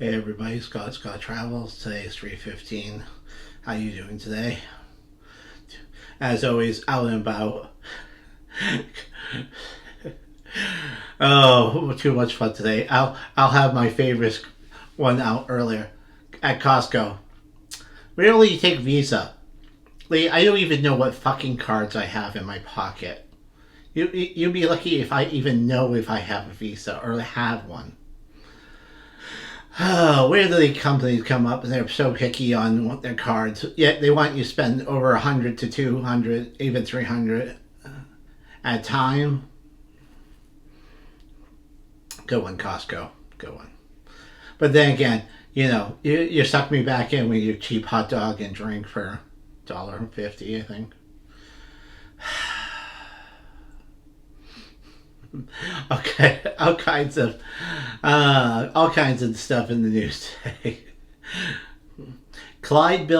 Hey everybody, Scott Travels. Today is 3:15. How you doing today? As always, out and about. Oh, too much fun today. I'll have my favorite one out earlier at Costco. Rarely take Visa. Lee, I don't even know what fucking cards I have in my pocket. You'd be lucky if I even know if I have a Visa or have one. Oh, where do the companies come up and they're so picky on what their cards? Yet they want you to spend over 100 to 200, even 300 at a time. Good one, Costco. Good one. But then again, you suck me back in with your cheap hot dog and drink for $1.50, I think. Okay, all kinds of stuff in the news today. Clyde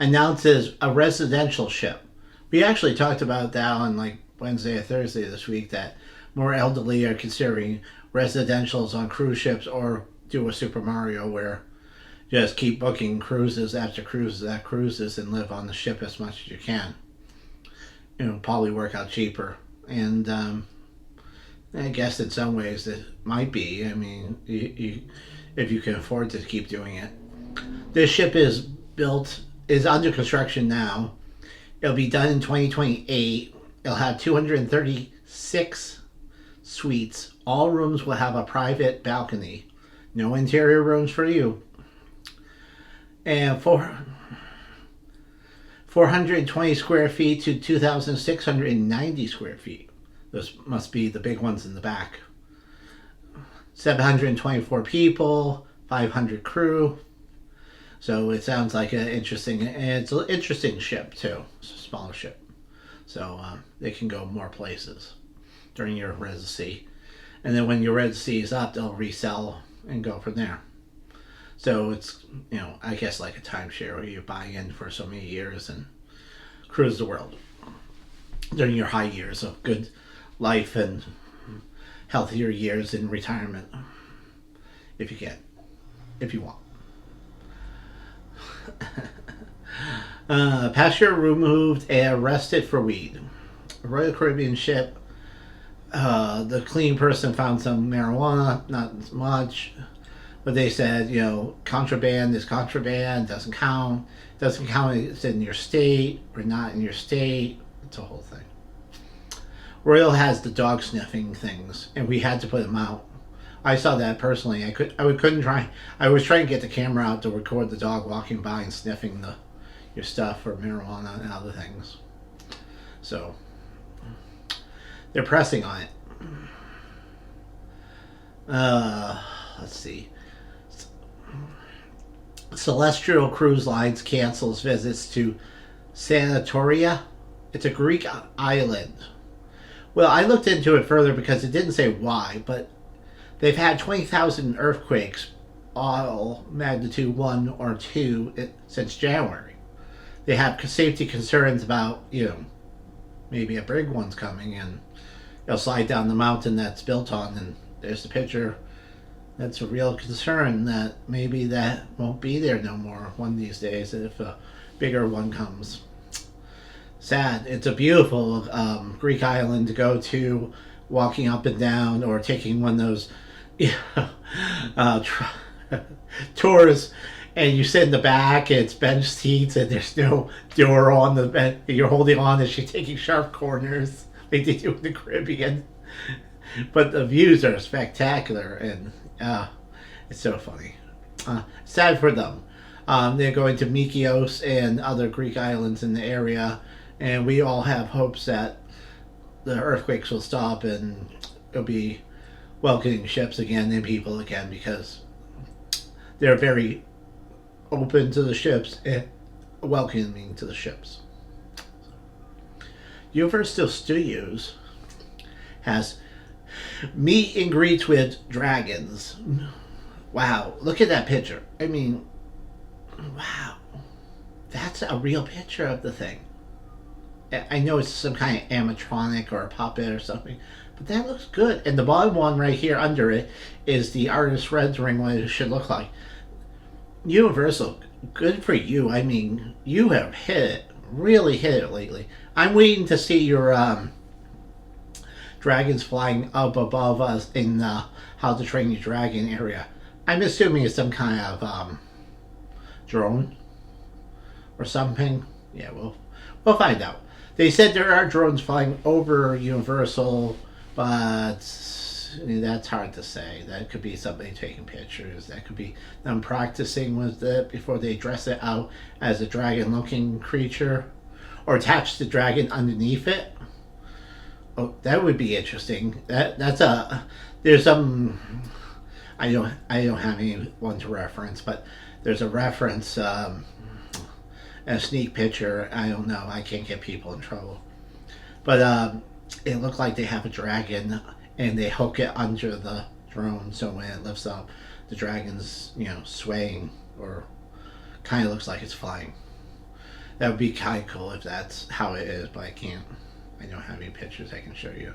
announces a residential ship. We actually talked about that on like Wednesday or Thursday this week that more elderly are considering residentials on cruise ships or do a Super Mario where just keep booking cruises after cruises after cruises and live on the ship as much as you can. Probably work out cheaper. And I guess in some ways it might be. I mean, if you can afford to keep doing it. This ship is under construction now. It'll be done in 2028. It'll have 236 suites. All rooms will have a private balcony. No interior rooms for you. And 420 square feet to 2,690 square feet. Those must be the big ones in the back. 724 people, 500 crew. So it sounds like it's an interesting ship too. It's a smaller ship. So they can go more places during your residency. And then when your residency is up, they'll resell and go from there. So it's, I guess like a timeshare where you buy in for so many years and cruise the world during your high years of good life and healthier years in retirement. If you can. If you want. Passenger removed and arrested for weed. A Royal Caribbean ship. The clean person found some marijuana, not much. But they said, contraband is contraband, doesn't count. Doesn't count if it's in your state or not in your state. It's a whole thing. Royal has the dog sniffing things, and we had to put them out. I saw that personally. I was trying to get the camera out to record the dog walking by and sniffing your stuff for marijuana and other things. So they're pressing on it. Let's see. Celestial Cruise Lines cancels visits to Sanatoria. It's a Greek island. Well, I looked into it further because it didn't say why, but they've had 20,000 earthquakes, all magnitude 1 or 2, since January. They have safety concerns about, maybe a big one's coming and it'll slide down the mountain that's built on, and there's the picture. That's a real concern that maybe that won't be there no more one of these days if a bigger one comes. Sad. It's a beautiful Greek island to go to, walking up and down, or taking one of those tours, and you sit in the back, and it's bench seats, and there's no door on the bed. You're holding on as you're taking sharp corners like they do in the Caribbean. But the views are spectacular, and it's so funny. Sad for them. They're going to Mykonos and other Greek islands in the area, and we all have hopes that the earthquakes will stop and it'll be welcoming ships again and people again, because they're very open to the ships and welcoming to the ships. Universal Studios has meet and greets with dragons. Wow, look at that picture. I mean, wow. That's a real picture of the thing. I know it's some kind of animatronic or a puppet or something, But that looks good. And the bottom one right here under it is the artist rendering what it should look like. Universal, good for you. I mean, you have hit it, really hit it lately. I'm waiting to see your dragons flying up above us in the How to Train Your Dragon area. I'm assuming it's some kind of drone or something. Yeah, we'll find out. They said there are drones flying over Universal, but that's hard to say. That could be somebody taking pictures. That could be them practicing with it before they dress it out as a dragon-looking creature, or attach the dragon underneath it. Oh, that would be interesting. That's a there's some I don't have anyone to reference, but there's a reference a sneak picture. I don't know. I can't get people in trouble, but it looked like they have a dragon and they hook it under the drone, so when it lifts up, the dragon's swaying or kind of looks like it's flying. That would be kind of cool if that's how it is, but I can't. I don't have any pictures I can show you.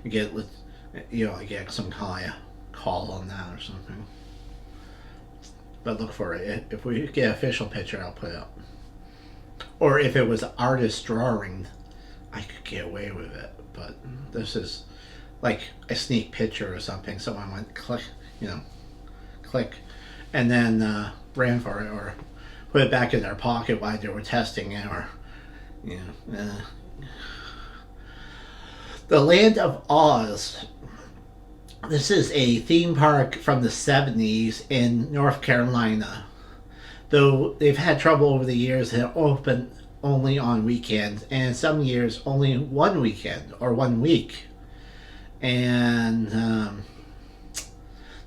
I get some kind of call on that or something. But look for it. If we get an official picture, I'll put it up. Or if it was artist drawing, I could get away with it. But this is like a sneak picture or something. Someone went click, click, and then ran for it or put it back in their pocket while they were testing it, or the Land of Oz. This is a theme park from the 70s in North Carolina. Though they've had trouble over the years, it opened only on weekends, and some years only one weekend or 1 week. And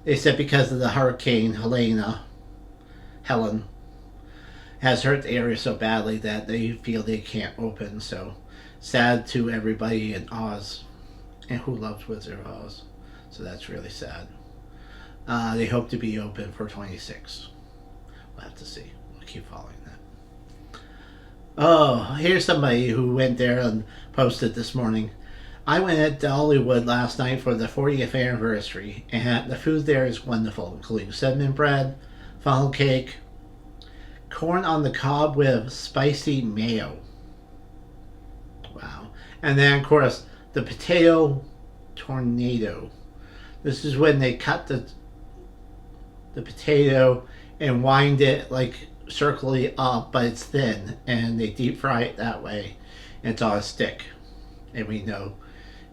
they said because of the Hurricane Helen has hurt the area so badly that they feel they can't open. So sad to everybody in Oz and who loves Wizard of Oz. So that's really sad. They hope to be open for 26. We'll have to see. We'll keep following that. Oh, here's somebody who went there and posted this morning. I went at Dollywood last night for the 40th anniversary, and the food there is wonderful, including cinnamon bread, funnel cake, corn on the cob with spicy mayo. Wow. And then, of course, the potato tornado. This is when they cut the potato and wind it like circly up, but it's thin, and they deep fry it that way. And it's on a stick. And we know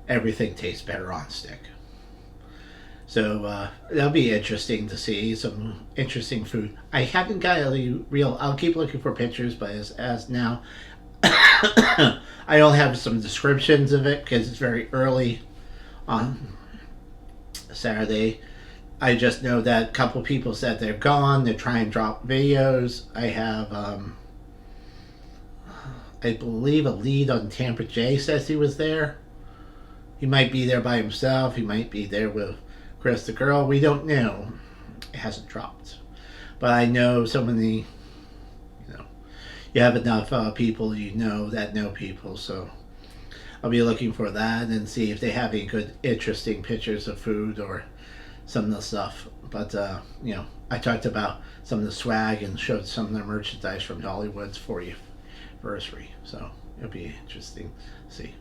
everything tastes better on stick. So that'll be interesting to see some interesting food. I haven't got a real. I'll keep looking for pictures, but as now, I only have some descriptions of it because it's very early on Saturday. I just know that a couple people said they're gone. They're trying to drop videos. I have, I believe, a lead on Tampa J says he was there. He might be there by himself. He might be there with Chris the girl. We don't know. It hasn't dropped. But I know so many, you have enough people that know people. So I'll be looking for that and see if they have any good, interesting pictures of food or some of the stuff. But, I talked about some of the swag and showed some of the merchandise from Dollywood's 40th anniversary. So it'll be interesting to see.